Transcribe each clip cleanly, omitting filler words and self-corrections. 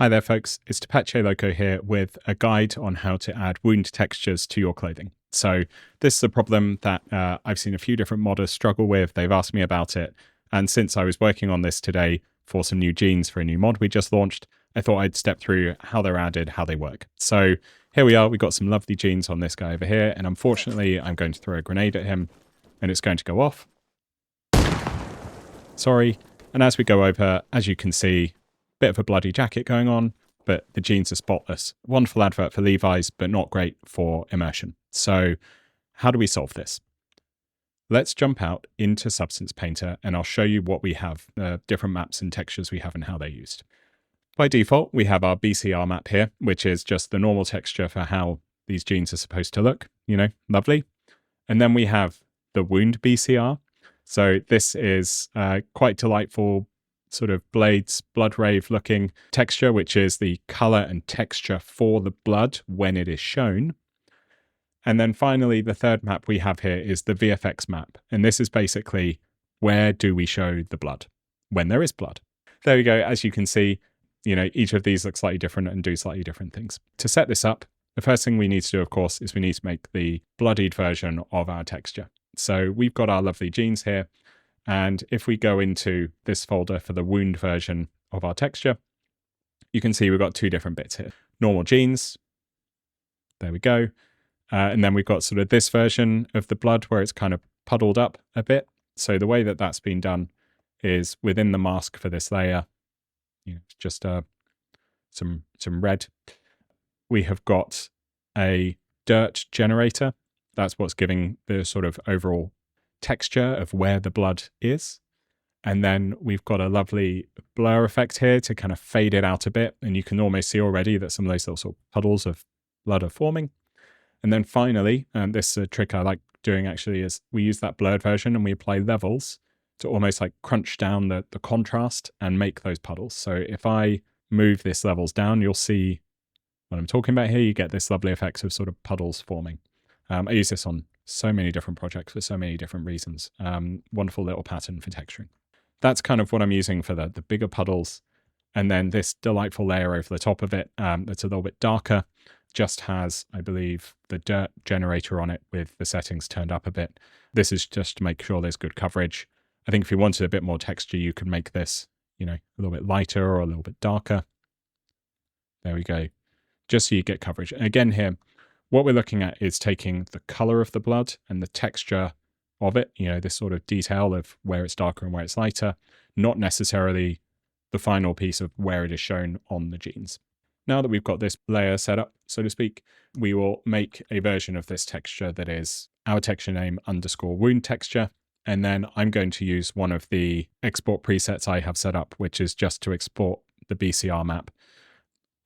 Hi there folks, it's TepacheLoco here with a guide on how to add wound textures to your clothing. So this is a problem that I've seen a few different modders struggle with. They've asked me about it. And since I was working on this today for some new jeans for a new mod we just launched, I thought I'd step through how they're added, how they work. So here we are, we've got some lovely jeans on this guy over here. And unfortunately, I'm going to throw a grenade at him and it's going to go off. Sorry. And as we go over, as you can see, bit of a bloody jacket going on, but the jeans are spotless. Wonderful advert for Levi's, but not great for immersion. So how do we solve this? Let's jump out into Substance Painter and I'll show you what we have, different maps and textures we have and how they're used. By default, we have our BCR map here, which is just the normal texture for how these jeans are supposed to look, lovely. And then we have the wound BCR. So this is quite delightful, sort of blades, blood rave looking texture, which is the color and texture for the blood when it is shown. And then finally, the third map we have here is the VFX map. And this is basically where do we show the blood when there is blood. There we go. As you can see, each of these looks slightly different and do slightly different things. To set this up, the first thing we need to do, of course, is we need to make the bloodied version of our texture. So we've got our lovely jeans here. And if we go into this folder for the wound version of our texture, you can see we've got two different bits here. Normal jeans, there we go. And then we've got sort of this version of the blood where it's kind of puddled up a bit. So the way that that's been done is within the mask for this layer, just some red. We have got a dirt generator. That's what's giving the sort of overall texture of where the blood is. And then we've got a lovely blur effect here to kind of fade it out a bit. And you can almost see already that some of those little sort of puddles of blood are forming. And then finally, and this is a trick I like doing actually, is we use that blurred version and we apply levels to almost like crunch down the contrast and make those puddles. So if I move this levels down, you'll see what I'm talking about here. You get this lovely effect of sort of puddles forming. I use this on so many different projects for so many different reasons. Wonderful little pattern for texturing. That's kind of what I'm using for the bigger puddles. And then this delightful layer over the top of it that's a little bit darker just has, I believe, the dirt generator on it with the settings turned up a bit. This is just to make sure there's good coverage. I think if you wanted a bit more texture, you could make this, a little bit lighter or a little bit darker. There we go. Just so you get coverage. And again here, what we're looking at is taking the color of the blood and the texture of it, this sort of detail of where it's darker and where it's lighter, not necessarily the final piece of where it is shown on the jeans. Now that we've got this layer set up, so to speak, we will make a version of this texture that is our texture name _wound texture. And then I'm going to use one of the export presets I have set up, which is just to export the BCR map.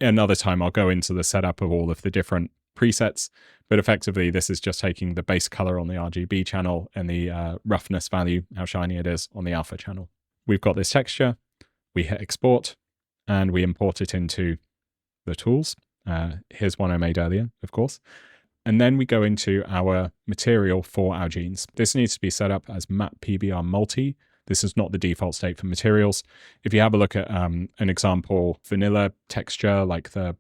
Another time I'll go into the setup of all of the different presets, but effectively this is just taking the base color on the RGB channel and the roughness value, how shiny it is, on the alpha channel. We've got this texture, we hit export, and we import it into the tools. Here's one I made earlier, of course. And then we go into our material for our jeans. This needs to be set up as map PBR multi. This is not the default state for materials. If you have a look at an example vanilla texture like the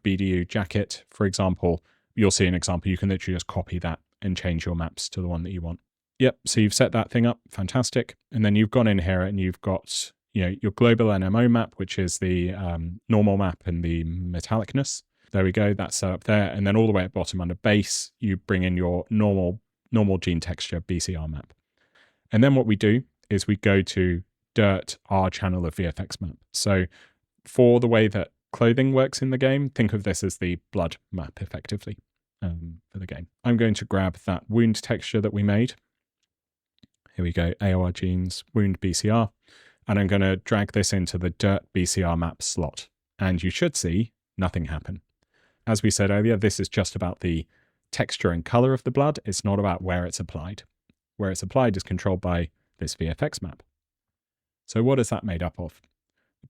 BDU jacket, for example, you'll see an example. You can literally just copy that and change your maps to the one that you want. Yep, so you've set that thing up, fantastic. And then you've gone in here and you've got your global NMO map, which is the normal map and the metallicness. There we go, that's set up there. And then all the way at bottom under base, you bring in your normal gene texture BCR map. And then what we do is we go to dirt R channel of VFX map. So for the way that clothing works in the game, think of this as the blood map effectively for the game. I'm going to grab that wound texture that we made. Here we go, AOR jeans, wound BCR. And I'm going to drag this into the dirt BCR map slot. And you should see nothing happen. As we said earlier, this is just about the texture and color of the blood. It's not about where it's applied. Where it's applied is controlled by this VFX map. So what is that made up of?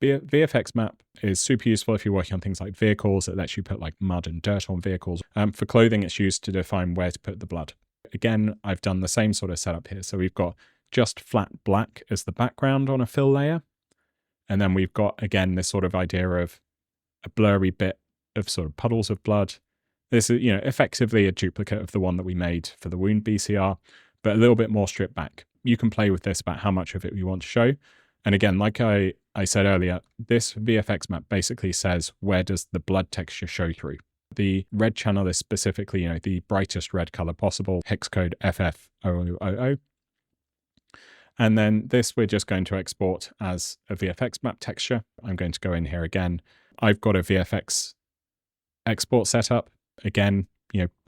The VFX map is super useful if you're working on things like vehicles. It lets you put like mud and dirt on vehicles. For clothing, it's used to define where to put the blood. Again, I've done the same sort of setup here. So we've got just flat black as the background on a fill layer. And then we've got, again, this sort of idea of a blurry bit of sort of puddles of blood. This is, effectively a duplicate of the one that we made for the wound BCR, but a little bit more stripped back. You can play with this about how much of it you want to show. And again, like I said earlier, this VFX map basically says where does the blood texture show through. The red channel is specifically, the brightest red color possible, hex code FF0000. And then this we're just going to export as a VFX map texture. I'm going to go in here again. I've got a VFX export set up. Again,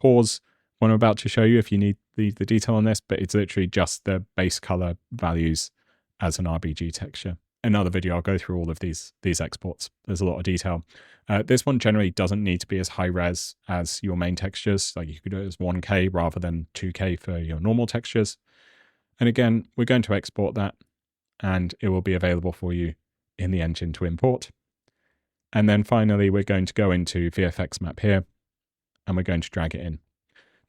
pause when I'm about to show you if you need the detail on this, but it's literally just the base color values as an RBG texture. Another video, I'll go through all of these exports. There's a lot of detail. This one generally doesn't need to be as high res as your main textures. Like you could do it as 1K rather than 2K for your normal textures. And again, we're going to export that and it will be available for you in the engine to import. And then finally, we're going to go into VFX map here and we're going to drag it in.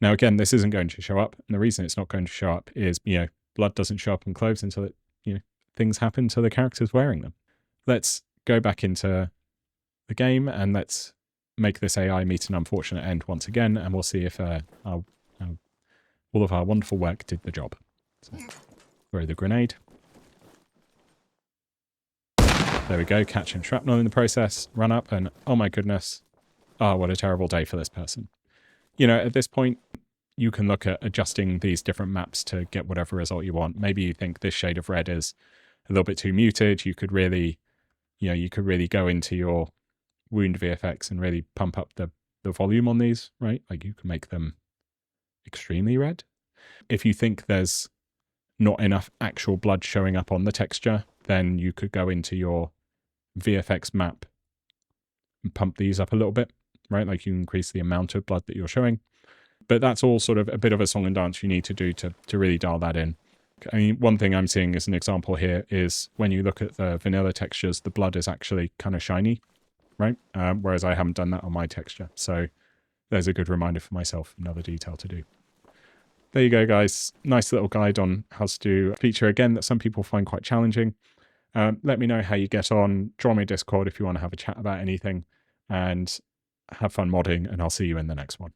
Now, again, this isn't going to show up. And the reason it's not going to show up is, blood doesn't show up on clothes until it, things happen to the characters wearing them. Let's go back into the game and let's make this AI meet an unfortunate end once again. And we'll see if all of our wonderful work did the job. So, throw the grenade. There we go, catching shrapnel in the process, run up and, oh my goodness, oh, what a terrible day for this person. At this point, you can look at adjusting these different maps to get whatever result you want. Maybe you think this shade of red is a little bit too muted. You could really, go into your wound VFX and really pump up the volume on these, right? Like you can make them extremely red. If you think there's not enough actual blood showing up on the texture, then you could go into your VFX map and pump these up a little bit, right? Like you increase the amount of blood that you're showing. But that's all sort of a bit of a song and dance you need to do to really dial that in. I mean, one thing I'm seeing as an example here is when you look at the vanilla textures, the blood is actually kind of shiny, right? Whereas I haven't done that on my texture. So there's a good reminder for myself, another detail to do. There you go, guys. Nice little guide on how to do a feature, again, that some people find quite challenging. Let me know how you get on. Join my Discord if you want to have a chat about anything. And have fun modding, and I'll see you in the next one.